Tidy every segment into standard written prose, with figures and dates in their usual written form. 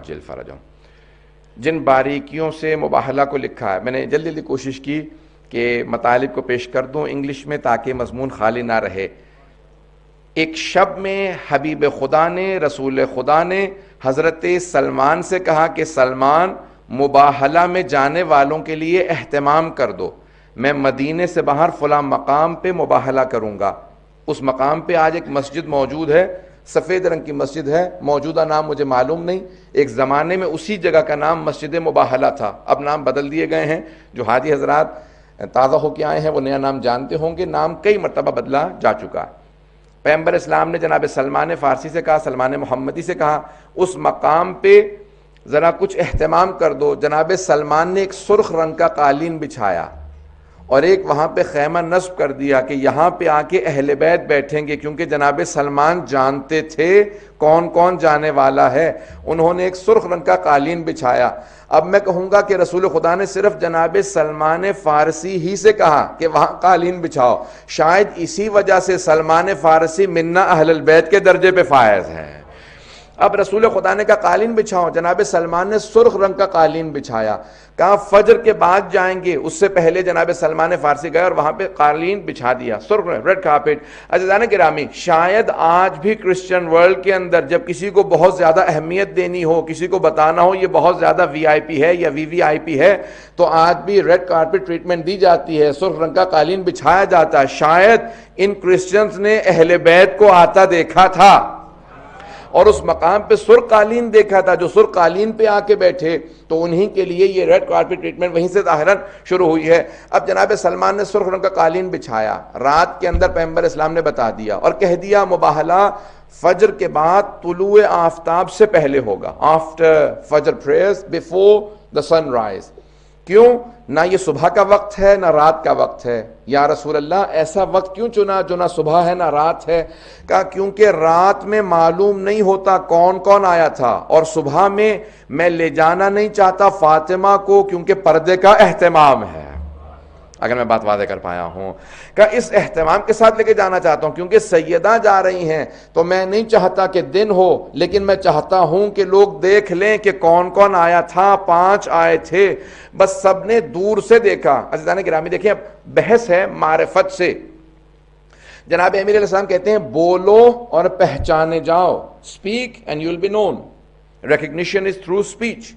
عجل فرجهم. جن باریکیوں سے مباہلہ کو لکھا ہے، میں نے جلدی جلدی کوشش کی کہ مطالب کو پیش کر دوں انگلش میں تاکہ مضمون خالی نہ رہے. ایک شب میں حبیب خدا نے، رسول خدا نے حضرت سلمان سے کہا کہ سلمان، مباہلہ میں جانے والوں کے لیے اہتمام کر دو، میں مدینے سے باہر فلاں مقام پہ مباہلہ کروں گا. اس مقام پہ آج ایک مسجد موجود ہے، سفید رنگ کی مسجد ہے، موجودہ نام مجھے معلوم نہیں. ایک زمانے میں اسی جگہ کا نام مسجد مباہلہ تھا، اب نام بدل دیے گئے ہیں. جو حاجی حضرات تازہ ہو کے آئے ہیں وہ نیا نام جانتے ہوں گے، نام کئی مرتبہ بدلا جا چکا ہے. پیغمبر اسلام نے جناب سلمان فارسی سے کہا، سلمان محمدی سے کہا، اس مقام پہ ذرا کچھ اہتمام کر دو. جناب سلمان نے ایک سرخ رنگ کا قالین بچھایا اور ایک وہاں پہ خیمہ نصب کر دیا کہ یہاں پہ آ کے اہل بیت بیٹھیں گے، کیونکہ جناب سلمان جانتے تھے کون کون جانے والا ہے. انہوں نے ایک سرخ رنگ کا قالین بچھایا. اب میں کہوں گا کہ رسول خدا نے صرف جناب سلمان فارسی ہی سے کہا کہ وہاں قالین بچھاؤ، شاید اسی وجہ سے سلمان فارسی منا اہل البیت کے درجے پہ فائز ہیں. اب رسول خدا نے کہا قالین بچھاؤ، جناب سلمان نے سرخ رنگ کا قالین بچھایا. کہا فجر کے بعد جائیں گے، اس سے پہلے جناب سلمان فارسی گئے اور وہاں پہ قالین بچھا دیا، سرخ ریڈ کارپیٹ. عزیزان گرامی، شاید آج بھی کرسچن ورلڈ کے اندر جب کسی کو بہت زیادہ اہمیت دینی ہو، کسی کو بتانا ہو یہ بہت زیادہ وی آئی پی ہے یا وی آئی پی ہے، تو آج بھی ریڈ کارپیٹ ٹریٹمنٹ دی جاتی ہے، سرخ رنگ کا قالین بچھایا جاتا ہے. شاید ان کرسچنز نے اہل بیت کو آتا دیکھا تھا اور اس مقام پہ سرخ قالین دیکھا تھا. جو سرخ قالین پہ آ کے بیٹھے تو انہی کے لیے یہ ریڈ کارپیٹ ٹریٹمنٹ وہیں سے ظاہراً شروع ہوئی ہے. اب جناب سلمان نے سرخ رنگ کا قالین بچھایا، رات کے اندر پیغمبر اسلام نے بتا دیا اور کہہ دیا مباہلہ فجر کے بعد طلوع آفتاب سے پہلے ہوگا، after Fajr prayers before the sunrise. کیوں؟ نہ یہ صبح کا وقت ہے نہ رات کا وقت ہے. یا رسول اللہ ایسا وقت کیوں چنا جو نہ صبح ہے نہ رات ہے؟ کہا کیونکہ رات میں معلوم نہیں ہوتا کون کون آیا تھا، اور صبح میں لے جانا نہیں چاہتا فاطمہ کو کیونکہ پردے کا اہتمام ہے. اگر میں بات واضح کر پایا ہوں، کہ اس اہتمام کے ساتھ لے کے جانا چاہتا ہوں کیونکہ سیدہ جا رہی ہیں تو میں نہیں چاہتا کہ دن ہو، لیکن میں چاہتا ہوں کہ لوگ دیکھ لیں کہ کون کون آیا تھا. 5 آئے تھے، بس سب نے دور سے دیکھا. عزیزان گرامی دیکھیں، اب بحث ہے معرفت سے. جناب امیر علیہ السلام کہتے ہیں بولو اور پہچانے جاؤ، speak and you will be known. Recognition is through speech.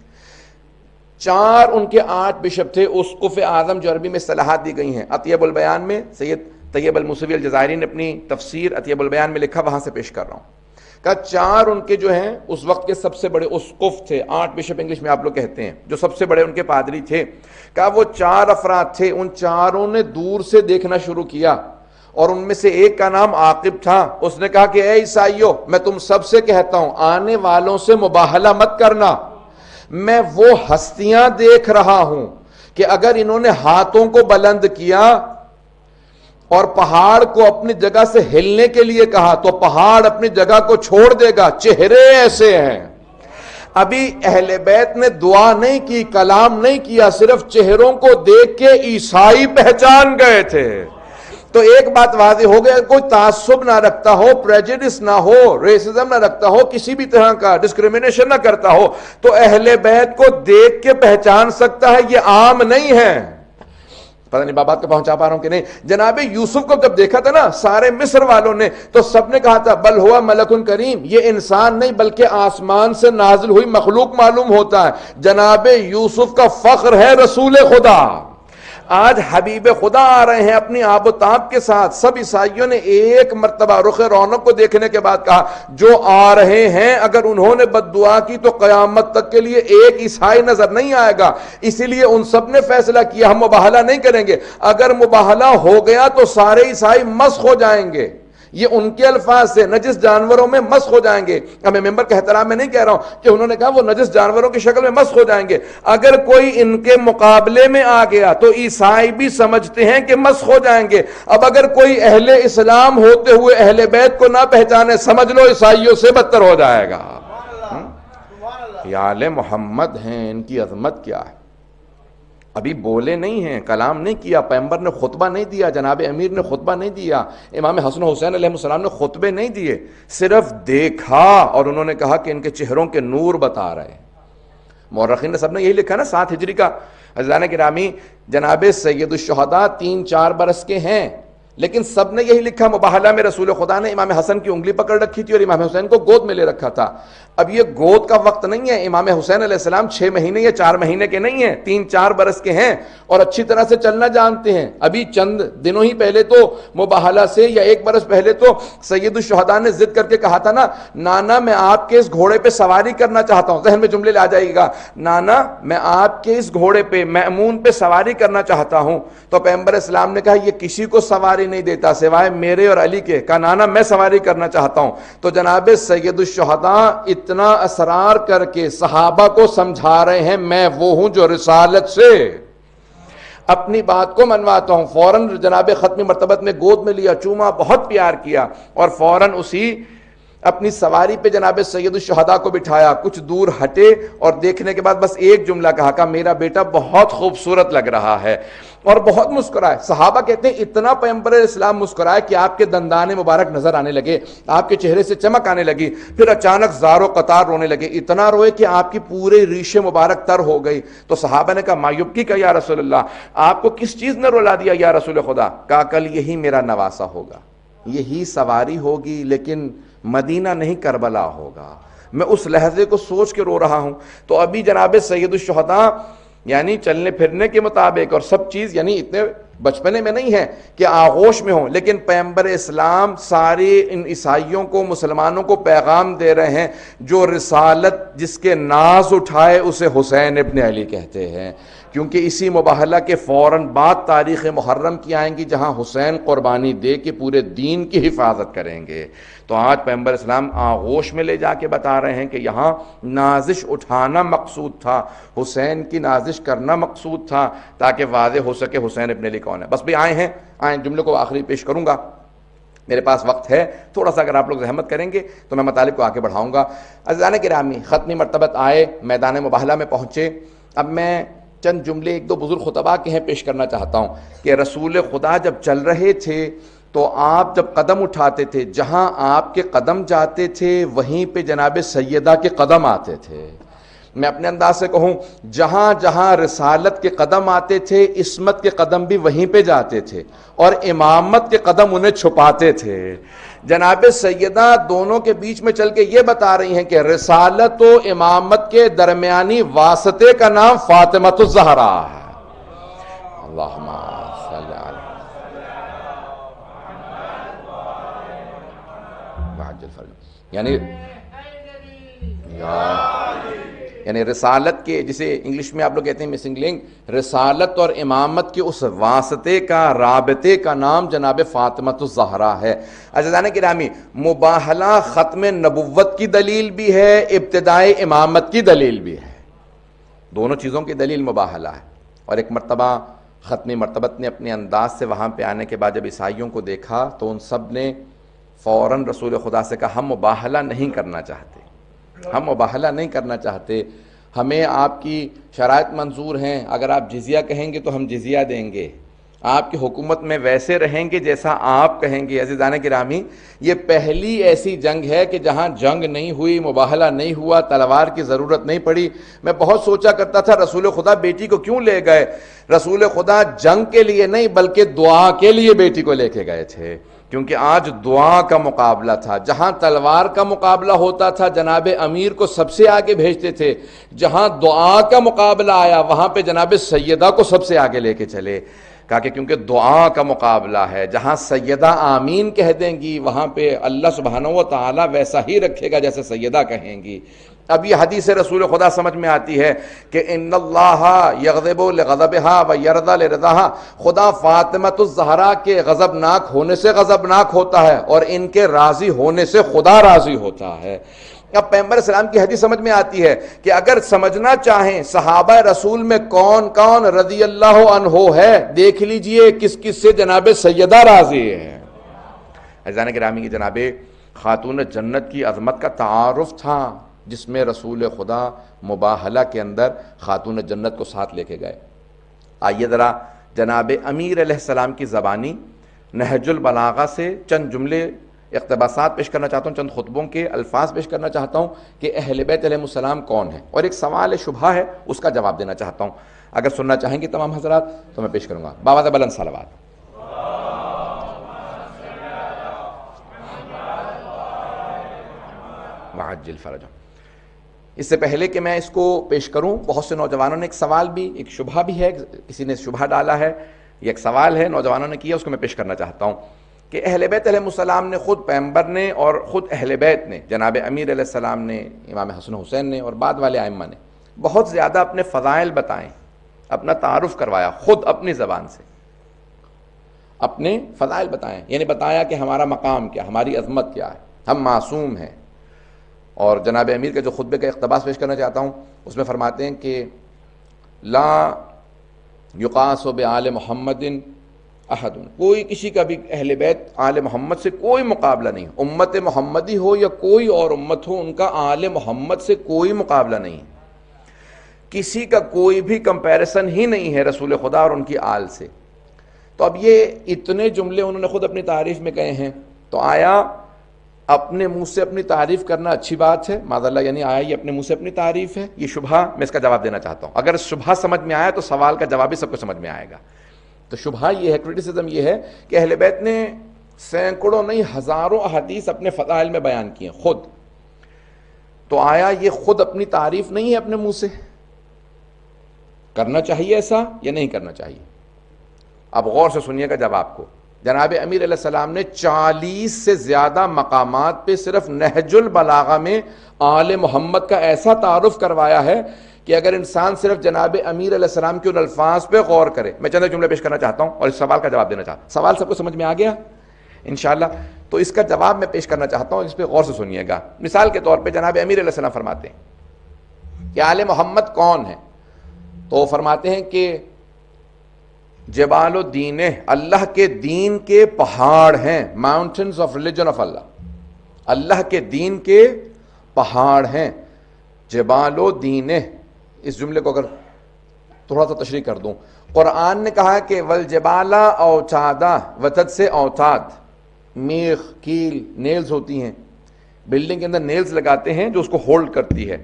4 ان کے 8 بشپ تھے، اسقف اعظم جو عربی میں اصطلاحات دی گئی ہیں. اطیب البیان میں سید طیب الموسوی الجزائری نے اپنی تفسیر اطیب البیان میں لکھا، وہاں سے پیش کر رہا ہوں. کہ 4 ان کے جو ہیں اس وقت کے سب سے بڑے اسقف تھے، 8 بشپ انگلش میں آپ لوگ کہتے ہیں، جو سب سے بڑے ان کے پادری تھے. کہ وہ 4 افراد تھے، ان 4 نے دور سے دیکھنا شروع کیا اور ان میں سے ایک کا نام عاقب تھا. اس نے کہا کہ اے عیسائیو، میں تم سب سے کہتا ہوں آنے والوں سے مباہلہ مت کرنا. میں وہ ہستیاں دیکھ رہا ہوں کہ اگر انہوں نے ہاتھوں کو بلند کیا اور پہاڑ کو اپنی جگہ سے ہلنے کے لیے کہا تو پہاڑ اپنی جگہ کو چھوڑ دے گا. چہرے ایسے ہیں. ابھی اہل بیت نے دعا نہیں کی، کلام نہیں کیا، صرف چہروں کو دیکھ کے عیسائی پہچان گئے تھے. تو ایک بات واضح ہو گیا، کوئی تعصب نہ رکھتا ہو، پریجڈس نہ ہو، ریسزم نہ رکھتا ہو، کسی بھی طرح کا ڈسکریمنیشن نہ کرتا ہو، تو اہل بیت کو دیکھ کے پہچان سکتا ہے. یہ عام نہیں ہے. پتہ نہیں بات کو پہنچا پا رہا ہوں کہ نہیں. جناب یوسف کو جب دیکھا تھا نا سارے مصر والوں نے، تو سب نے کہا تھا بل ہوا ملک کریم، یہ انسان نہیں بلکہ آسمان سے نازل ہوئی مخلوق معلوم ہوتا ہے. جناب یوسف کا فخر ہے رسول خدا. آج حبیب خدا آ رہے ہیں اپنی آب و تاب کے ساتھ. سب عیسائیوں نے ایک مرتبہ رخ رونق کو دیکھنے کے بعد کہا جو آ رہے ہیں اگر انہوں نے بد دعا کی تو قیامت تک کے لیے ایک عیسائی نظر نہیں آئے گا. اسی لیے ان سب نے فیصلہ کیا ہم مباہلہ نہیں کریں گے. اگر مباہلہ ہو گیا تو سارے عیسائی مسخ ہو جائیں گے. یہ ان کے الفاظ سے نجس جانوروں میں مسخ ہو جائیں گے. اب میں ممبر کے احترام میں نہیں کہہ رہا ہوں کہ انہوں نے کہا وہ نجس جانوروں کی شکل میں مسخ ہو جائیں گے. اگر کوئی ان کے مقابلے میں آ گیا تو عیسائی بھی سمجھتے ہیں کہ مسخ ہو جائیں گے. اب اگر کوئی اہل اسلام ہوتے ہوئے اہل بیت کو نہ پہچانے، سمجھ لو عیسائیوں سے بدتر ہو جائے گا. یہ آل محمد ہیں، ان کی عظمت کیا ہے. ابھی بولے نہیں ہیں، کلام نہیں کیا، پیغمبر نے خطبہ نہیں دیا، جناب امیر نے خطبہ نہیں دیا، امام حسن حسین علیہ السلام نے خطبے نہیں دیے، صرف دیکھا اور انہوں نے کہا کہ ان کے چہروں کے نور بتا رہے ہیں. مورخین نے سب نے یہی لکھا نا 7 ہجری کا. عزیزان گرامی جناب سید الشہداء 3-4 برس کے ہیں، لیکن سب نے یہی لکھا مباہلہ میں رسول خدا نے امام حسن کی انگلی پکڑ رکھی تھی اور امام حسین کو گود میں لے رکھا تھا. اب یہ گود کا وقت نہیں ہے، امام حسین علیہ السلام 6 مہینے یا 4 مہینے کے نہیں ہیں، 3-4 برس کے ہیں اور اچھی طرح سے چلنا جانتے ہیں. ابھی چند دنوں ہی پہلے تو مباہلہ سے یا 1 برس پہلے تو سید الشہداء نے ضد کر کے کہا تھا نا، نانا میں آپ کے اس گھوڑے پہ سواری کرنا چاہتا ہوں. ذہن میں جملے آ جائے گا، نانا میں آپ کے اس گھوڑے پہ مأمون پہ سواری کرنا چاہتا ہوں. تو پیغمبر اسلام نے کہا یہ کسی کو سواری نہیں دیتا سوائے میرے اور علی کے. کہا نانا میں سواری کرنا چاہتا ہوں. تو جناب سید الشہداء اتنا اصرار کر کے صحابہ کو سمجھا رہے ہیں میں وہ ہوں جو رسالت سے اپنی بات کو منواتا ہوں. فوراً جناب ختمی مرتبت میں گود میں لیا، چوما، بہت پیار کیا اور فوراً اسی اپنی سواری پہ جناب سید الشہداء کو بٹھایا. کچھ دور ہٹے اور دیکھنے کے بعد بس ایک جملہ کہا میرا بیٹا بہت خوبصورت لگ رہا ہے اور بہت مسکرائے. صحابہ کہتے ہیں اتنا پیغمبر اسلام مسکرائے کہ آپ کے دندان مبارک نظر آنے لگے، آپ کے چہرے سے چمک آنے لگی. پھر اچانک زار و قطار رونے لگے، اتنا روئے کہ آپ کی پورے ریش مبارک تر ہو گئی. تو صحابہ نے کہا ما یبکی کا یا رسول اللہ، آپ کو کس چیز نے رلا دیا یا رسول خدا؟ کہا کل یہی میرا نواسا ہوگا، یہی سواری ہوگی، لیکن مدینہ نہیں کربلا ہوگا. میں اس لحظے کو سوچ کے رو رہا ہوں. تو ابھی جناب سید الشہداء یعنی چلنے پھرنے کے مطابق اور سب چیز یعنی اتنے بچپنے میں نہیں ہے کہ آغوش میں ہوں، لیکن پیغمبر اسلام سارے ان عیسائیوں کو، مسلمانوں کو پیغام دے رہے ہیں جو رسالت جس کے ناز اٹھائے اسے حسین ابن علی کہتے ہیں. کیونکہ اسی مباہلہ کے فوراً بعد تاریخ محرم کی آئیں گی جہاں حسین قربانی دے کے پورے دین کی حفاظت کریں گے. تو آج پیغمبر اسلام آغوش میں لے جا کے بتا رہے ہیں کہ یہاں نازش اٹھانا مقصود تھا، حسین کی نازش کرنا مقصود تھا تاکہ واضح ہو سکے حسین ابن علی کون ہے. بس بھی آئیں جملے کو آخری پیش کروں گا، میرے پاس وقت ہے تھوڑا سا، اگر آپ لوگ زحمت کریں گے تو میں مطالب کو آگے بڑھاؤں گا. عزیزان گرامی ختمی مرتبت آئے، میدان مباہلہ میں پہنچے. اب میں چند جملے 1-2 بزرگ خطباء کے ہیں پیش کرنا چاہتا ہوں کہ رسول خدا جب چل رہے تھے تو آپ جب قدم اٹھاتے تھے جہاں آپ کے قدم جاتے تھے وہیں پہ جناب سیدہ کے قدم آتے تھے. میں اپنے انداز سے کہوں جہاں جہاں رسالت کے قدم آتے تھے عصمت کے قدم بھی وہیں پہ جاتے تھے اور امامت کے قدم انہیں چھپاتے تھے. جناب سیدہ دونوں کے بیچ میں چل کے یہ بتا رہی ہیں کہ رسالت و امامت کے درمیانی واسطے کا نام فاطمۃ الزہرا ہے. اللہم صلی علی یعنی رسالت کے، جسے انگلش میں آپ لوگ کہتے ہیں مسنگ لنک، رسالت اور امامت کے اس واسطے کا، رابطے کا نام جناب فاطمۃ الزہرا ہے. عزیزان گرامی مباہلہ ختم نبوت کی دلیل بھی ہے، ابتدائے امامت کی دلیل بھی ہے، دونوں چیزوں کی دلیل مباہلہ ہے. اور ایک مرتبہ ختمی مرتبت نے اپنے انداز سے وہاں پہ آنے کے بعد جب عیسائیوں کو دیکھا تو ان سب نے فوراً رسول خدا سے کہا ہم مباہلہ نہیں کرنا چاہتے، ہم مباہلہ نہیں کرنا چاہتے، ہمیں آپ کی شرائط منظور ہیں، اگر آپ جزیہ کہیں گے تو ہم جزیہ دیں گے، آپ کی حکومت میں ویسے رہیں گے جیسا آپ کہیں گے. عزیزان گرامی یہ پہلی ایسی جنگ ہے کہ جہاں جنگ نہیں ہوئی، مباہلہ نہیں ہوا، تلوار کی ضرورت نہیں پڑی. میں بہت سوچا کرتا تھا رسول خدا بیٹی کو کیوں لے گئے. رسول خدا جنگ کے لیے نہیں بلکہ دعا کے لیے بیٹی کو لے کے گئے تھے، کیونکہ آج دعا کا مقابلہ تھا. جہاں تلوار کا مقابلہ ہوتا تھا جناب امیر کو سب سے آگے بھیجتے تھے، جہاں دعا کا مقابلہ آیا وہاں پہ جناب سیدہ کو سب سے آگے لے کے چلے. کہا کہ کیونکہ دعا کا مقابلہ ہے، جہاں سیدہ آمین کہہ دیں گی وہاں پہ اللہ سبحانہ و تعالی ویسا ہی رکھے گا جیسے سیدہ کہیں گی. اب یہ حدیث رسول خدا سمجھ میں آتی ہے کہ ان اللہ یغضب لغضبها و یرضی لرضاها، خدا فاطمۃ الزہرا کے غضبناک ہونے سے غضبناک ہوتا ہے اور ان کے راضی ہونے سے خدا راضی ہوتا ہے. اب پیغمبر اسلام کی حدیث سمجھ میں آتی ہے کہ اگر سمجھنا چاہیں صحابہ رسول میں کون کون رضی اللہ عنہ ہے، دیکھ لیجئے کس کس سے جناب سیدہ راضی ہے. عزیزان گرامی جناب خاتون جنت کی عظمت کا تعارف تھا جس میں رسول خدا مباہلہ کے اندر خاتون جنت کو ساتھ لے کے گئے. آئیے ذرا جناب امیر علیہ السلام کی زبانی نہج البلاغہ سے چند جملے اقتباسات پیش کرنا چاہتا ہوں، چند خطبوں کے الفاظ پیش کرنا چاہتا ہوں کہ اہل بیت علیہ السلام کون ہیں، اور ایک سوال شبہہ ہے اس کا جواب دینا چاہتا ہوں۔ اگر سننا چاہیں گے تمام حضرات تو میں پیش کروں گا۔ باوازہ بلند صلوات۔ وعجل فرجهم۔ اس سے پہلے کہ میں اس کو پیش کروں، بہت سے نوجوانوں نے ایک سوال بھی، ایک شبہہ بھی ہے، کسی نے شبہہ ڈالا ہے، یہ ایک سوال ہے نوجوانوں نے کیا، اس کو میں پیش کرنا چاہتا ہوں کہ اہل بیت علیہ السلام نے خود پیغمبر نے اور خود اہل بیت نے، جناب امیر علیہ السلام نے، امام حسن حسین نے اور بعد والے ائمہ نے بہت زیادہ اپنے فضائل بتائیں، اپنا تعارف کروایا خود اپنی زبان سے، اپنے فضائل بتائیں، یعنی بتایا کہ ہمارا مقام کیا، ہماری عظمت کیا ہے، ہم معصوم ہیں۔ اور جناب امیر کے جو خطبے کا اقتباس پیش کرنا چاہتا ہوں اس میں فرماتے ہیں کہ لا یقاس بآل محمد احد، کوئی کسی کا بھی اہل بیت آل محمد سے کوئی مقابلہ نہیں، امت محمدی ہو یا کوئی اور امت ہو، ان کا آل محمد سے کوئی مقابلہ نہیں، کسی کا کوئی بھی کمپیریسن ہی نہیں ہے رسول خدا اور ان کی آل سے۔ تو اب یہ اتنے جملے انہوں نے خود اپنی تعریف میں کہے ہیں، تو آیا اپنے منہ سے اپنی تعریف کرنا اچھی بات ہے؟ معاذ اللہ، یعنی آیا یہ اپنے منہ سے اپنی تعریف ہے؟ یہ شبہہ میں اس کا جواب دینا چاہتا ہوں۔ اگر شبہہ سمجھ میں آیا تو سوال کا جواب بھی سب کو سمجھ میں آئے گا۔ تو شبہہ یہ ہے، کرٹیسزم یہ ہے کہ اہل بیت نے سینکڑوں نہیں ہزاروں احادیث اپنے فضائل میں بیان کیے خود، تو آیا یہ خود اپنی تعریف نہیں ہے اپنے منہ سے؟ کرنا چاہیے ایسا یا نہیں کرنا چاہیے؟ اب غور سے سنیے گا جواب کو۔ جناب امیر علیہ السلام نے 40 سے زیادہ مقامات پہ صرف نہج البلاغہ میں آل محمد کا ایسا تعارف کروایا ہے کہ اگر انسان صرف جناب امیر علیہ السلام کے ان الفاظ پہ غور کرے، میں چند جملے پیش کرنا چاہتا ہوں اور اس سوال کا جواب دینا چاہتا ہوں۔ سوال سب کو سمجھ میں آ گیا انشاءاللہ؟ تو اس کا جواب میں پیش کرنا چاہتا ہوں، اس پہ غور سے سنیے گا۔ مثال کے طور پہ جناب امیر علیہ السلام فرماتے ہیں کہ آل محمد کون ہے، تو وہ فرماتے ہیں کہ جبال الدین، اللہ کے دین کے پہاڑ ہیں، ماؤنٹنز آف ریلیجن آف اللہ، اللہ کے دین کے پہاڑ ہیں، جبال الدین۔ اس جملے کو اگر تھوڑا سا تشریح کر دوں، قرآن نے کہا کہ والجبال اوتادا، وتد سے اوتاد، میخ، کیل، نیلز ہوتی ہیں، بلڈنگ کے اندر نیلز لگاتے ہیں جو اس کو ہولڈ کرتی ہے،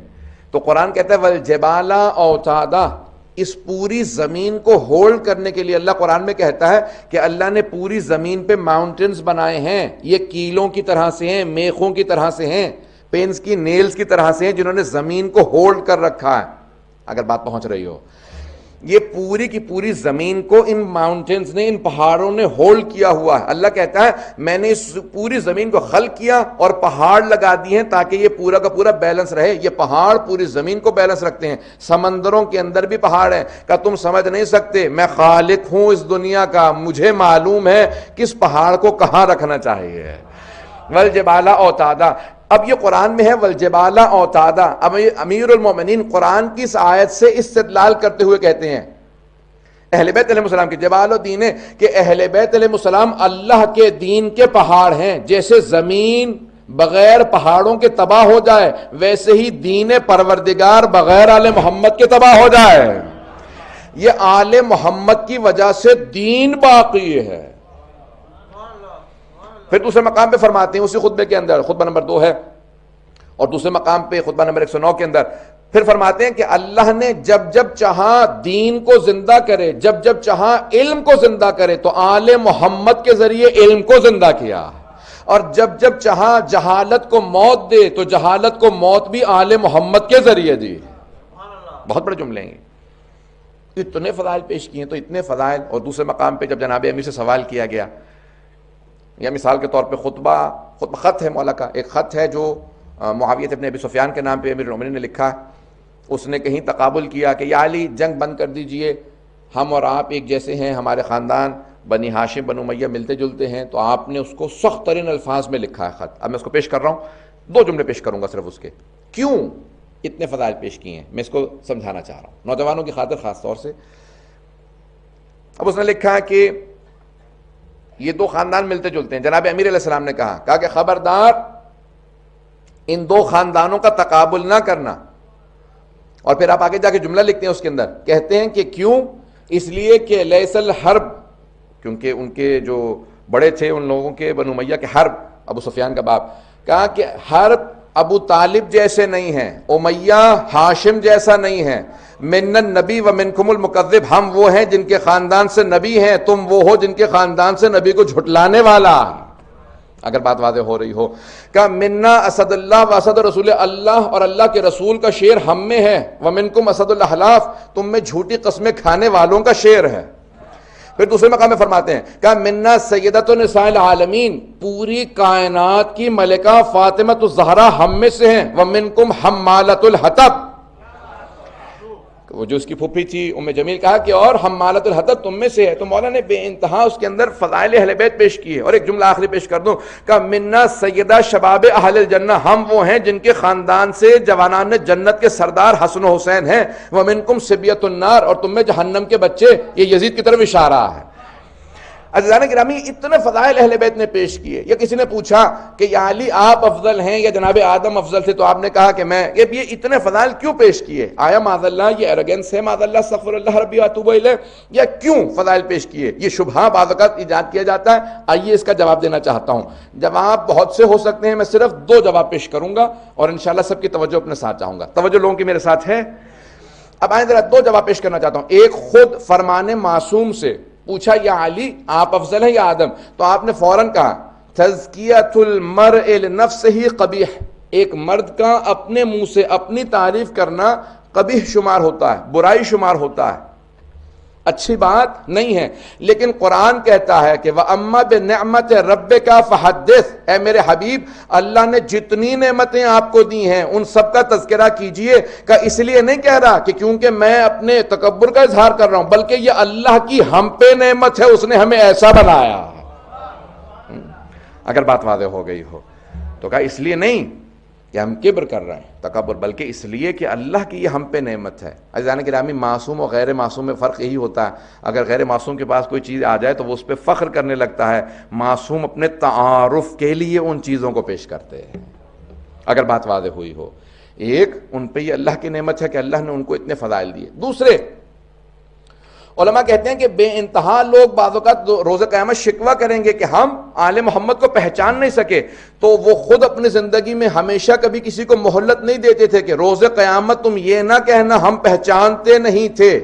تو قرآن کہتا ہے والجبال اوتادا، اس پوری زمین کو ہولڈ کرنے کے لیے اللہ قرآن میں کہتا ہے کہ اللہ نے پوری زمین پہ ماؤنٹنز بنائے ہیں، یہ کیلوں کی طرح سے ہیں، میخوں کی طرح سے ہیں، پینس کی نیلز کی طرح سے ہیں، جنہوں نے زمین کو ہولڈ کر رکھا ہے۔ اگر بات پہنچ رہی ہو، یہ پوری کی پوری زمین کو ان ماؤنٹنز نے، ان پہاڑوں نے ہولڈ کیا ہوا ہے۔ اللہ کہتا ہے میں نے اس پوری زمین کو خلق کیا اور پہاڑ لگا دیے ہیں تاکہ یہ پورا کا پورا بیلنس رہے۔ یہ پہاڑ پوری زمین کو بیلنس رکھتے ہیں، سمندروں کے اندر بھی پہاڑ ہیں۔ کہ تم سمجھ نہیں سکتے، میں خالق ہوں اس دنیا کا، مجھے معلوم ہے کس پہاڑ کو کہاں رکھنا چاہیے۔ والجبال اوتادا، اب یہ قرآن میں ہے والجبال اوتادا۔ اب امیر المومنین قرآن کی اس آیت سے استدلال کرتے ہوئے کہتے ہیں اہل بیت علیہ السلام کے جبال الدین، کہ اہل بیت علیہ السلام اللہ کے دین کے پہاڑ ہیں۔ جیسے زمین بغیر پہاڑوں کے تباہ ہو جائے، ویسے ہی دین پروردگار بغیر آل محمد کے تباہ ہو جائے۔ یہ آل محمد کی وجہ سے دین باقی ہے۔ پھر دوسرے مقام پہ فرماتے ہیں اسی خطبے کے اندر، خطبہ نمبر 2 ہے، اور دوسرے مقام پہ خطبہ نمبر 109 کے اندر پھر فرماتے ہیں کہ اللہ نے جب جب چاہا دین کو زندہ کرے، جب جب چاہا علم کو زندہ کرے، تو آل محمد کے ذریعے علم کو زندہ کیا، اور جب جب چاہا جہالت کو موت دے تو جہالت کو موت بھی آل محمد کے ذریعے دی۔ بہت بڑے جملے ہیں، اتنے فضائل پیش کیے، تو اتنے فضائل۔ اور دوسرے مقام پہ جب جناب امیر سے سوال کیا گیا، یا مثال کے طور پہ خطبہ خط ہے مولا کا، ایک خط ہے جو معاویہ ابن ابی سفیان کے نام پہ امیر المومنین نے لکھا، اس نے کہیں تقابل کیا کہ یا علی جنگ بند کر دیجئے، ہم اور آپ ایک جیسے ہیں، ہمارے خاندان بنی ہاشم بنو امیہ ملتے جلتے ہیں، تو آپ نے اس کو سخت ترین الفاظ میں لکھا ہے خط۔ اب میں اس کو پیش کر رہا ہوں، 2 جملے پیش کروں گا صرف اس کے، کیوں اتنے فضائل پیش کیے ہیں میں اس کو سمجھانا چاہ رہا ہوں نوجوانوں کی خاطر خاص طور سے۔ اب اس نے لکھا ہے کہ یہ 2 خاندان ملتے جلتے ہیں۔ جناب امیر علیہ السلام نے کہا کہ خبردار ان 2 خاندانوں کا تقابل نہ کرنا، اور پھر آپ آگے جا کے جملہ لکھتے ہیں اس کے اندر، کہتے ہیں کہ کیوں؟ اس لیے کہ لیس الحرب، کیونکہ ان کے جو بڑے تھے ان لوگوں کے بنو امیہ کے حرب، ابو سفیان کا باپ، کہا کہ حرب ابو طالب جیسے نہیں ہیں، امیہ ہاشم جیسا نہیں ہے، من النبی و منکم المکذب، ہم وہ ہیں جن کے خاندان سے نبی ہیں، تم وہ ہو جن کے خاندان سے نبی کو جھٹلانے والا۔ اگر بات واضح ہو رہی ہو، کہ منا اسد اللہ و اسد رسول اللہ، اور اللہ کے رسول کا شیر ہم میں ہے، ومنکم اسد الاحلاف، تم میں جھوٹی قسمیں کھانے والوں کا شیر ہے۔ پھر دوسرے مقام میں فرماتے ہیں کہ منا سیدۃ نساء العالمین، پوری کائنات کی ملکہ فاطمۃ الزہرا ہم میں سے ہیں، ومنکم حمالۃ الحطب، وہ جو اس کی پھوپھی تھی ام جمیل، کہا کہ اور حمالۃ الحطب تم میں سے ہے۔ تو مولا نے بے انتہا اس کے اندر فضائل اہل بیت پیش کیے۔ اور ایک جملہ آخری پیش کر دوں کہ منا سیدہ شباب اہل الجنہ، ہم وہ ہیں جن کے خاندان سے جوانان جنت کے سردار حسن و حسین ہیں، ومنکم صبیۃ النار، اور تم میں جہنم کے بچے، یہ یزید کی طرف اشارہ ہے۔ عزیزان گرامی، اتنے فضائل اہل بیت نے پیش کیے۔ یا کسی نے پوچھا کہ یا علی آپ افضل ہیں یا جناب آدم افضل تھے، تو آپ نے کہا کہ میں، یہ اتنے فضائل کیوں پیش کیے؟ آیا معاذ اللہ یہ ایروگنس ہے، معاذ اللہ استغفر اللہ ربی واتوب الیہ، یا کیوں فضائل پیش کیے؟ یہ شبہہ بعض اوقات ایجاد کیا جاتا ہے۔ آئیے اس کا جواب دینا چاہتا ہوں۔ جواب بہت سے ہو سکتے ہیں، میں صرف 2 جواب پیش کروں گا، اور انشاءاللہ سب کی توجہ اپنے ساتھ چاہوں گا۔ توجہ لوگوں کی میرے ساتھ ہے؟ اب آئیں ذرا 2 جواب پیش کرنا چاہتا ہوں۔ ایک خود فرمان معصوم سے پوچھا یا علی آپ افضل ہیں یا آدم، تو آپ نے فوراً کہا تزکیۃ المرء لنفسہ قبیح، ایک مرد کا اپنے منہ سے اپنی تعریف کرنا قبیح شمار ہوتا ہے، برائی شمار ہوتا ہے، اچھی بات نہیں ہے۔ لیکن قرآن کہتا ہے کہ وَأَمَّا بِنِعْمَةِ رَبِّكَ فَحَدِّثْ، اے میرے حبیب اللہ نے جتنی نعمتیں آپ کو دی ہیں ان سب کا تذکرہ کیجئے۔ کہ اس لیے نہیں کہہ رہا کہ کیونکہ میں اپنے تکبر کا اظہار کر رہا ہوں، بلکہ یہ اللہ کی ہم پہ نعمت ہے، اس نے ہمیں ایسا بنایا۔ اگر بات واضح ہو گئی ہو تو کہا اس لیے نہیں کہ ہم کبر کر رہے ہیں، تکبر، بلکہ اس لیے کہ اللہ کی یہ ہم پہ نعمت ہے۔ عزیزان گرامی، معصوم اور غیر معصوم میں فرق یہی ہوتا ہے۔ اگر غیر معصوم کے پاس کوئی چیز آ جائے تو وہ اس پہ فخر کرنے لگتا ہے، معصوم اپنے تعارف کے لیے ان چیزوں کو پیش کرتے ہیں۔ اگر بات واضح ہوئی ہو، ایک ان پہ یہ اللہ کی نعمت ہے کہ اللہ نے ان کو اتنے فضائل دیے۔ دوسرے علماء کہتے ہیں کہ بے انتہا لوگ بعض اوقات روز قیامت شکوہ کریں گے کہ ہم آل محمد کو پہچان نہیں سکے، تو وہ خود اپنی زندگی میں ہمیشہ کبھی کسی کو مہلت نہیں دیتے تھے کہ روز قیامت تم یہ نہ کہنا ہم پہچانتے نہیں تھے۔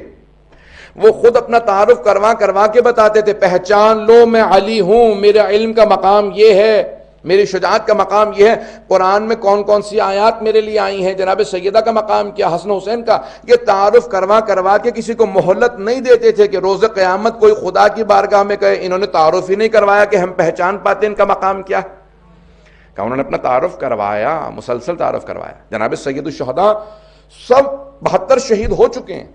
وہ خود اپنا تعارف کروا کے بتاتے تھے، پہچان لو میں علی ہوں، میرے علم کا مقام یہ ہے، میری شجاعت کا مقام یہ ہے۔ قرآن میں کون کون سی آیات میرے لیے آئی ہیں، جناب سیدہ کا مقام کیا، حسن حسین کا، یہ تعارف کروا کے کسی کو مہلت نہیں دیتے تھے کہ روز قیامت کوئی خدا کی بارگاہ میں کہے انہوں نے تعارف ہی نہیں کروایا کہ ہم پہچان پاتے ان کا مقام کیا ہے۔ کہ انہوں نے اپنا تعارف کروایا، مسلسل تعارف کروایا۔ جناب سید الشہداء سب 72 شہید ہو چکے ہیں،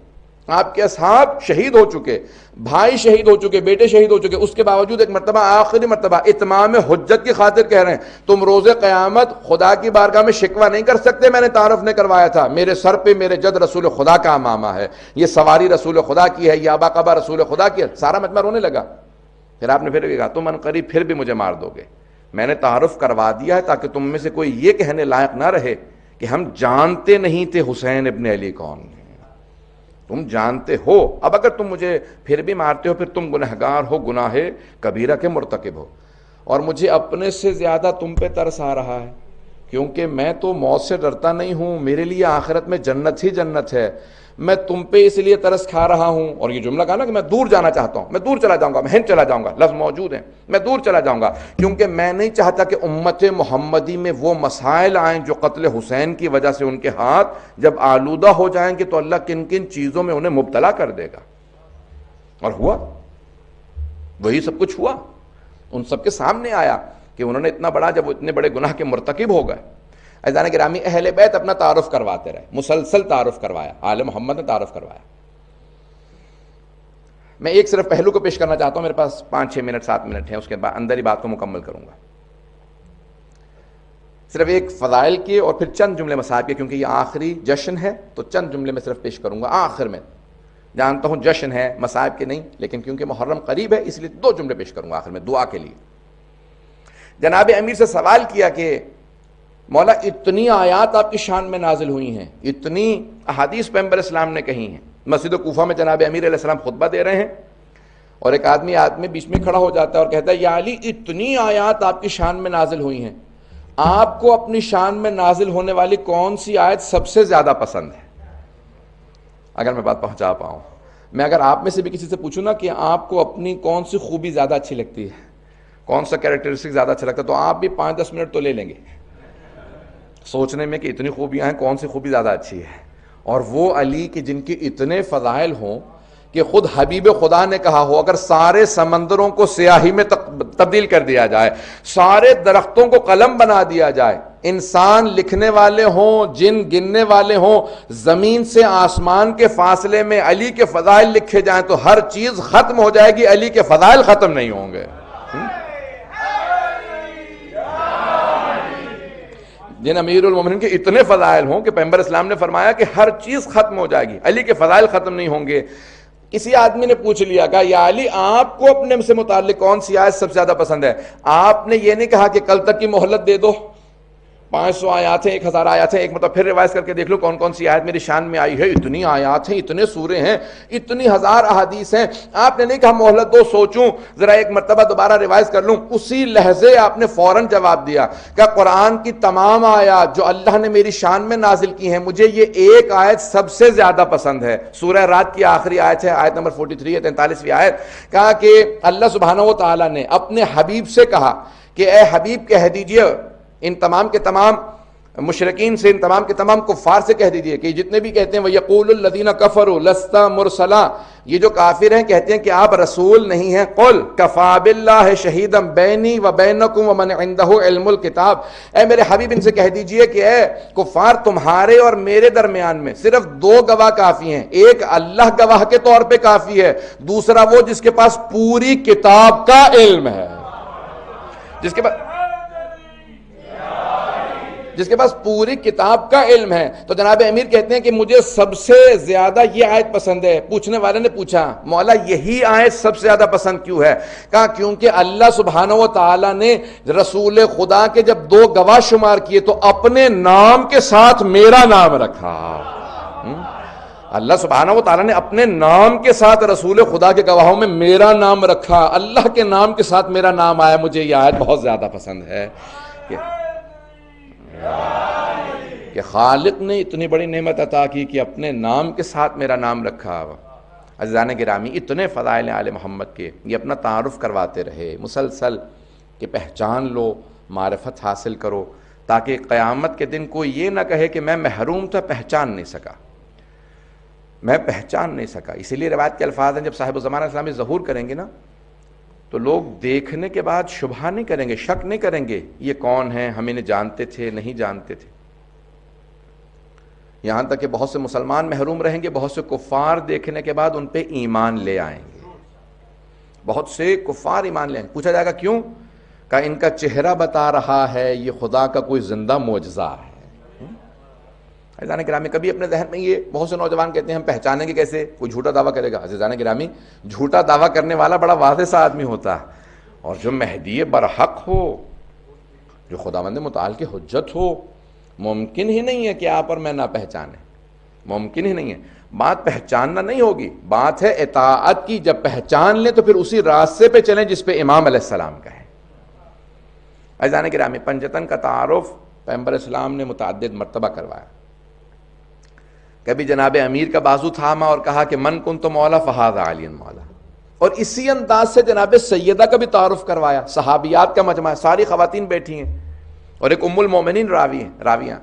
آپ کے اصحاب شہید ہو چکے، بھائی شہید ہو چکے، بیٹے شہید ہو چکے، اس کے باوجود ایک مرتبہ، آخری مرتبہ اتمام حجت کی خاطر کہہ رہے ہیں تم روز قیامت خدا کی بارگاہ میں شکوہ نہیں کر سکتے میں نے تعارف نہیں کروایا تھا، میرے سر پہ میرے جد رسول خدا کا امامہ ہے، یہ سواری رسول خدا کی ہے، یہ آبا قبا رسول خدا کی ہے۔ سارا مجمع رونے لگا۔ پھر آپ نے پھر کہا تم عنقریب پھر بھی مجھے مار دو گے، میں نے تعارف کروا دیا ہے تاکہ تم میں سے کوئی یہ کہنے لائق نہ رہے کہ ہم جانتے نہیں تھے حسین ابن علی کون ہے، تم جانتے ہو۔ اب اگر تم مجھے پھر بھی مارتے ہو پھر تم گنہگار ہو، گناہ کبیرہ کے مرتکب ہو، اور مجھے اپنے سے زیادہ تم پہ ترس آ رہا ہے، کیونکہ میں تو موت سے ڈرتا نہیں ہوں، میرے لیے آخرت میں جنت ہی جنت ہے، میں تم پہ اس لیے ترس کھا رہا ہوں۔ اور یہ جملہ کہا نا کہ میں دور جانا چاہتا ہوں، میں دور چلا جاؤں گا، میں ہند چلا جاؤں گا، لفظ موجود ہیں، میں دور چلا جاؤں گا، کیونکہ میں نہیں چاہتا کہ امت محمدی میں وہ مسائل آئیں جو قتل حسین کی وجہ سے ان کے ہاتھ جب آلودہ ہو جائیں گے تو اللہ کن کن چیزوں میں انہیں مبتلا کر دے گا۔ اور ہوا، وہی سب کچھ ہوا، ان سب کے سامنے آیا کہ انہوں نے اتنا بڑا، جب وہ اتنے بڑے گناہ کے مرتکب ہو گئے۔ عزیزان گرامی، اہل بیت اپنا تعارف کرواتے رہے، مسلسل تعارف کروایا، آل محمد نے تعارف کروایا۔ میں ایک صرف پہلو کو پیش کرنا چاہتا ہوں، میرے پاس 5-6 منٹ 7 منٹ ہیں، اس کے بعد اندر ہی بات کو مکمل کروں گا۔ صرف ایک فضائل کے اور پھر چند جملے مصائب کے، کیونکہ یہ آخری جشن ہے تو چند جملے میں صرف پیش کروں گا آخر میں۔ جانتا ہوں جشن ہے، مصائب کے نہیں، لیکن کیونکہ محرم قریب ہے اس لیے 2 جملے پیش کروں گا آخر میں دعا کے لیے۔ جناب امیر سے سوال کیا کہ مولا اتنی آیات آپ کی شان میں نازل ہوئی ہیں، اتنی احادیث پیغمبر اسلام نے کہی ہیں، مسجد کوفہ میں جناب امیر علیہ السلام خطبہ دے رہے ہیں اور ایک آدمی بیچ میں کھڑا ہو جاتا ہے اور کہتا ہے یا علی اتنی آیات آپ کی شان میں نازل ہوئی ہیں، آپ کو اپنی شان میں نازل ہونے والی کون سی آیت سب سے زیادہ پسند ہے؟ اگر میں بات پہنچا پاؤں، میں اگر آپ میں سے بھی کسی سے پوچھوں نا کہ آپ کو اپنی کون سی خوبی زیادہ اچھی لگتی ہے، کون سا کیریکٹرسٹک زیادہ اچھا لگتا ہے، تو آپ بھی 5-10 منٹ تو لے لیں گے سوچنے میں کہ اتنی خوبیاں ہیں، کون سی خوبی زیادہ اچھی ہے۔ اور وہ علی کہ جن کے اتنے فضائل ہوں کہ خود حبیب خدا نے کہا ہو اگر سارے سمندروں کو سیاہی میں تبدیل کر دیا جائے، سارے درختوں کو قلم بنا دیا جائے، انسان لکھنے والے ہوں، جن گننے والے ہوں، زمین سے آسمان کے فاصلے میں علی کے فضائل لکھے جائیں تو ہر چیز ختم ہو جائے گی، علی کے فضائل ختم نہیں ہوں گے۔ جن امیر المومنین کے اتنے فضائل ہوں کہ پیغمبر اسلام نے فرمایا کہ ہر چیز ختم ہو جائے گی، علی کے فضائل ختم نہیں ہوں گے۔ کسی آدمی نے پوچھ لیا کہ یا علی آپ کو اپنے سے متعلق کون سی آیت سب سے زیادہ پسند ہے؟ آپ نے یہ نہیں کہا کہ کل تک کی مہلت دے دو، 500 آیات ہیں، 1000 آیات ہیں، ایک مرتبہ پھر ریوائز کر کے دیکھ لو کون کون سی آیت میری شان میں آئی ہے، اتنی آیات ہیں، اتنے سورے ہیں، اتنی 1000 احادیث ہیں۔ آپ نے نہیں کہا مہلت دو، سوچوں ذرا ایک مرتبہ دوبارہ ریوائز کر لوں، اسی لحظے آپ نے فوراً جواب دیا کہ قرآن کی تمام آیات جو اللہ نے میری شان میں نازل کی ہیں مجھے یہ ایک آیت سب سے زیادہ پسند ہے۔ سورہ رات کی آخری آیت ہے، آیت نمبر 43 ہے، 43ویں آیت، کہا کہ اللہ سبحانہ و تعالیٰ نے اپنے حبیب سے کہا کہ اے حبیب کہہ دیجئے ان تمام کے تمام مشرکین سے، ان تمام کے تمام کفار سے کہہ دیجئے کہ جتنے بھی کہتے ہیں وَيَقُولُ الَّذِينَ كَفَرُوا لَسْتَ مُرْسَلًا، یہ جو کافر ہیں کہتے ہیں کہ آپ رسول نہیں ہیں، قُلْ كَفَىٰ بِاللَّهِ شَهِيدًا بَيْنِي وَبَيْنَكُمْ وَمَنْ عِندَهُ عِلْمُ الْكِتَابِ۔ اے میرے حبیب ان سے کہہ دیجئے کہ اے کفار تمہارے اور میرے درمیان میں صرف 2 گواہ کافی ہیں، ایک اللہ گواہ کے طور پہ کافی ہے، دوسرا وہ جس کے پاس پوری کتاب کا علم ہے، جس کے پاس پوری کتاب کا علم ہے۔ تو جناب امیر کہتے ہیں کہ مجھے سب سے زیادہ یہ آیت پسند ہے۔ پوچھنے والے نے پوچھا مولا یہی آیت سب سے زیادہ پسند کیوں ہے؟ کہا کیونکہ اللہ سبحانہ و تعالیٰ نے رسول خدا کے جب 2 گواہ شمار کیے تو اپنے نام کے ساتھ میرا نام رکھا۔ اللہ سبحانہ و تعالیٰ نے اپنے نام کے ساتھ رسول خدا کے گواہوں میں میرا نام رکھا، اللہ کے نام کے ساتھ میرا نام آیا۔ مجھے یہ آیت بہت زیادہ پسند ہے کہ خالق نے اتنی بڑی نعمت عطا کی کہ اپنے نام کے ساتھ میرا نام رکھا۔ عزیزان گرامی اتنے فضائل آل محمد کے، یہ اپنا تعارف کرواتے رہے مسلسل کہ پہچان لو، معرفت حاصل کرو، تاکہ قیامت کے دن کوئی یہ نہ کہے کہ میں محروم تھا، پہچان نہیں سکا۔ اسی لیے روایت کے الفاظ ہیں جب صاحب زمانہ اسلامی ظہور کریں گے نا تو لوگ دیکھنے کے بعد شبہ نہیں کریں گے، شک نہیں کریں گے یہ کون ہیں، ہم انہیں جانتے تھے نہیں جانتے تھے۔ یہاں تک کہ بہت سے مسلمان محروم رہیں گے، بہت سے کفار دیکھنے کے بعد ان پہ ایمان لے آئیں گے، بہت سے کفار ایمان لے آئیں گے۔ پوچھا جائے گا کیوں؟ کہ ان کا چہرہ بتا رہا ہے یہ خدا کا کوئی زندہ معجزہ ہے۔ عزیزان گرامی کبھی اپنے ذہن میں یہ بہت سے نوجوان کہتے ہیں ہم پہچانیں گے کیسے؟ کوئی جھوٹا دعویٰ کرے گا۔ عزیزان گرامی جھوٹا دعویٰ کرنے والا بڑا واضح سا آدمی ہوتا ہے، اور جو مہدی برحق ہو، جو خداوند متعال کی حجت ہو، ممکن ہی نہیں ہے کہ آپ اور میں نہ پہچانیں، ممکن ہی نہیں ہے۔ بات پہچاننا نہیں ہوگی، بات ہے اطاعت کی۔ جب پہچان لیں تو پھر اسی راستے پہ چلیں جس پہ امام علیہ السلام کا ہے۔ عزیزان گرامی پنجتن کا تعارف پیغمبر اسلام نے متعدد مرتبہ کروایا۔ کبھی جناب امیر کا بازو تھاما اور کہا کہ من کنت مولا فہذا علی مولا، اور اسی انداز سے جناب سیدہ کا بھی تعارف کروایا۔ صحابیات کا مجمع، ساری خواتین بیٹھی ہیں اور ایک ام المومنین راویہ،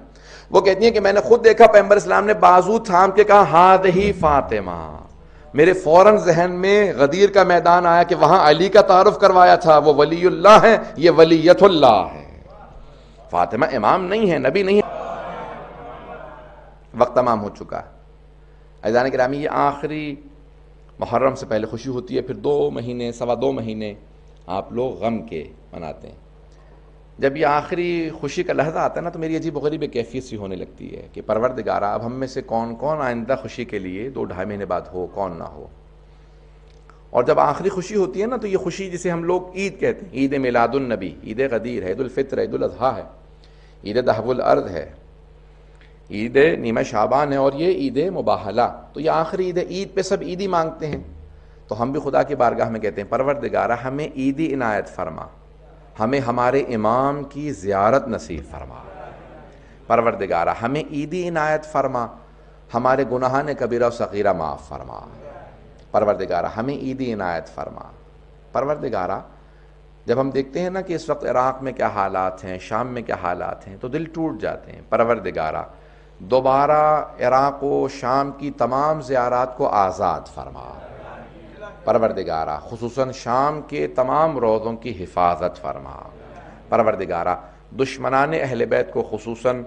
وہ کہتی ہیں کہ میں نے خود دیکھا پیغمبر اسلام نے بازو تھام کے کہا ہذہ فاطمہ، میرے فوراً ذہن میں غدیر کا میدان آیا کہ وہاں علی کا تعارف کروایا تھا، وہ ولی اللہ ہیں، یہ ولیت اللہ ہے، فاطمہ امام نہیں ہے، نبی نہیں ہے۔ وقت تمام ہو چکا ہے۔ عزیزان گرامی یہ آخری محرم سے پہلے خوشی ہوتی ہے، پھر 2 مہینے 2.25 مہینے آپ لوگ غم کے مناتے ہیں۔ جب یہ آخری خوشی کا لحظہ آتا ہے نا تو میری عجیب و غریب کیفیت سی ہونے لگتی ہے کہ پروردگارا اب ہم میں سے کون کون آئندہ خوشی کے لیے 2-2.5 مہینے بعد ہو، کون نہ ہو۔ اور جب آخری خوشی ہوتی ہے نا تو یہ خوشی جسے ہم لوگ عید کہتے ہیں، عید میلاد النبی، عید غدیر ہے، عید الفطر ہے، عید الاضحیٰ ہے، عید دہو الارض ہے، عید نیمہ شعبان ہے، اور یہ عید مباہلہ۔ تو یہ آخری عید ہے، عید پہ سب عیدی مانگتے ہیں۔ تو ہم بھی خدا کی بارگاہ میں کہتے ہیں پروردگارہ ہمیں عیدی عنایت فرما، ہمیں ہمارے امام کی زیارت نصیب فرما، پروردگارہ ہمیں عیدی عنایت فرما، ہمارے گناہان کبیرہ و صغیرہ معاف فرما، پروردگارہ ہمیں عیدی عنایت فرما۔ پروردگارہ جب ہم دیکھتے ہیں نا کہ اس وقت عراق میں کیا حالات ہیں، شام میں کیا حالات ہیں، تو دل ٹوٹ جاتے ہیں۔ پروردگارہ دوبارہ عراق و شام کی تمام زیارات کو آزاد فرما، پروردگارہ خصوصاً شام کے تمام روضوں کی حفاظت فرما، پروردگارہ دشمنان اہل بیت کو خصوصاً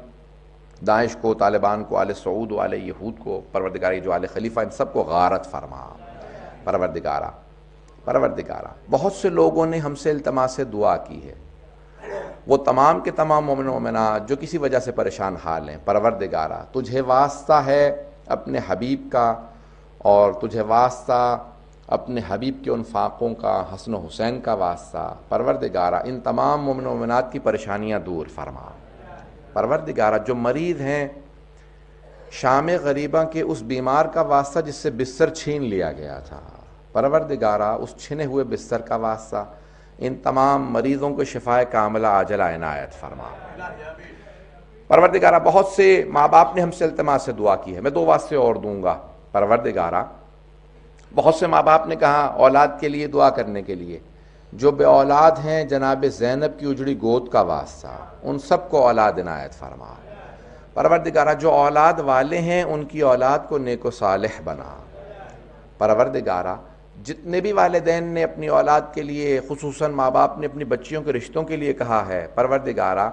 داعش کو، طالبان کو، آل سعود و آل یہود کو، پروردگارہ جو آل خلیفہ ان سب کو غارت فرما، پروردگارہ بہت سے لوگوں نے ہم سے التماس دعا کی ہے، وہ تمام کے تمام مومن و مومنات جو کسی وجہ سے پریشان حال ہیں، پروردگارہ تجھے واسطہ ہے اپنے حبیب کا، اور تجھے واسطہ اپنے حبیب کے ان فاقوں کا، حسن و حسین کا واسطہ، پروردگارہ ان تمام مومن و مومنات کی پریشانیاں دور فرما، پروردگارہ جو مریض ہیں شام غریبہ کے اس بیمار کا واسطہ جس سے بستر چھین لیا گیا تھا، پروردگارہ اس چھنے ہوئے بستر کا واسطہ ان تمام مریضوں کو شفائے کاملہ عاجلہ عنایت فرما، پروردگارہ بہت سے ماں باپ نے ہم سے التماس سے دعا کی ہے، میں 2 واسطے اور دوں گا، پروردگارہ بہت سے ماں باپ نے کہا اولاد کے لیے دعا کرنے کے لیے، جو بے اولاد ہیں جناب زینب کی اجڑی گود کا واسطہ ان سب کو اولاد عنایت فرما، پروردگارہ جو اولاد والے ہیں ان کی اولاد کو نیک و صالح بنا، پروردگارہ جتنے بھی والدین نے اپنی اولاد کے لیے، خصوصاً ماں باپ نے اپنی بچیوں کے رشتوں کے لیے کہا ہے، پروردگارہ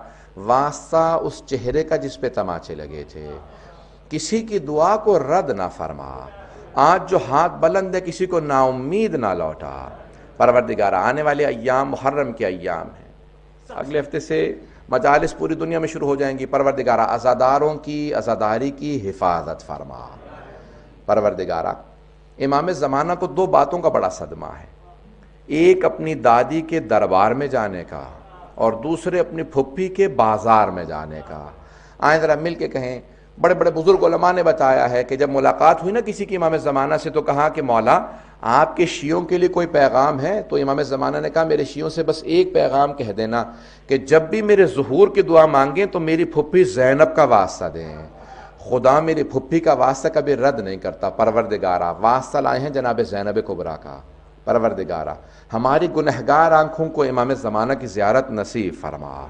واسطہ اس چہرے کا جس پہ تماچے لگے تھے، کسی کی دعا کو رد نہ فرما، آج جو ہاتھ بلند ہے کسی کو نا امید نہ لوٹا، پروردگارہ آنے والے ایام محرم کے ایام ہیں، اگلے ہفتے سے مجالس پوری دنیا میں شروع ہو جائیں گی، پروردگارہ عزاداروں کی عزاداری کی حفاظت فرما، پروردگارہ امام زمانہ کو 2 باتوں کا بڑا صدمہ ہے، ایک اپنی دادی کے دربار میں جانے کا اور دوسرے اپنی پھپھی کے بازار میں جانے کا۔ آئیں ذرا مل کے کہیں، بڑے بڑے بزرگ علماء نے بتایا ہے کہ جب ملاقات ہوئی نا کسی کی امام زمانہ سے تو کہا کہ مولا آپ کے شیعوں کے لیے کوئی پیغام ہے؟ تو امام زمانہ نے کہا میرے شیعوں سے بس ایک پیغام کہہ دینا کہ جب بھی میرے ظہور کی دعا مانگیں تو میری پھپھی زینب کا واسطہ دیں، خدا میری پھپھی کا واسطہ کبھی رد نہیں کرتا، پروردگارہ واسطہ لائے ہیں جناب زینب کبریٰ کا، پروردگارہ ہماری گنہگار آنکھوں کو امام زمانہ کی زیارت نصیب فرما،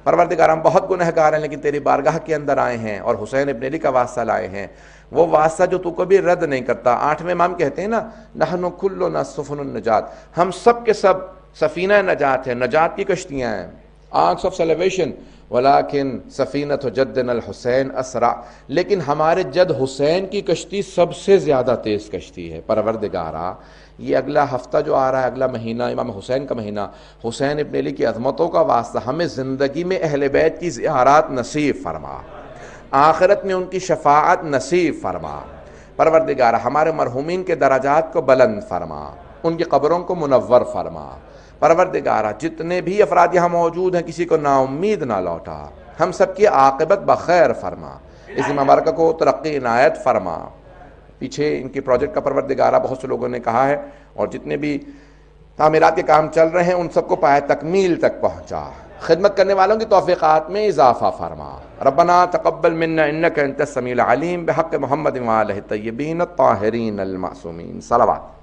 پروردگارہ ہم بہت گنہگار ہیں لیکن تیری بارگاہ کے اندر آئے ہیں اور حسین ابن علی کا واسطہ لائے ہیں، وہ واسطہ جو تو کبھی رد نہیں کرتا۔ 8ویں امام کہتے ہیں نا نحن کلنا سفن النجات، ہم سب کے سب سفینہ نجات ہیں، نجات کی کشتیاں ہیں، آرکس آف سیلیویشن، ولیکن سفینۃ جدنا الحسین اسرع، لیکن ہمارے جد حسین کی کشتی سب سے زیادہ تیز کشتی ہے، پروردگارہ یہ اگلا ہفتہ جو آ رہا ہے، اگلا مہینہ امام حسین کا مہینہ، حسین ابن علی کی عظمتوں کا واسطہ ہمیں زندگی میں اہل بیت کی زیارات نصیب فرما، آخرت میں ان کی شفاعت نصیب فرما، پروردگارہ ہمارے مرحومین کے درجات کو بلند فرما، ان کی قبروں کو منور فرما، پروردگارہ جتنے بھی افراد یہاں موجود ہیں کسی کو نا امید نہ لوٹا، ہم سب کی عاقبت بخیر فرما، اس مبارکہ کو ترقی عنایت فرما، پیچھے ان کی پروجیکٹ کا پروردگارہ بہت سے لوگوں نے کہا ہے، اور جتنے بھی تعمیرات کے کام چل رہے ہیں ان سب کو پائے تکمیل تک پہنچا، خدمت کرنے والوں کی توفیقات میں اضافہ فرما، ربنا تقبل منا انک انت السمیع العلیم، بحق محمد وآلہ الطیبین الطاہرین المعصومین، صلوات۔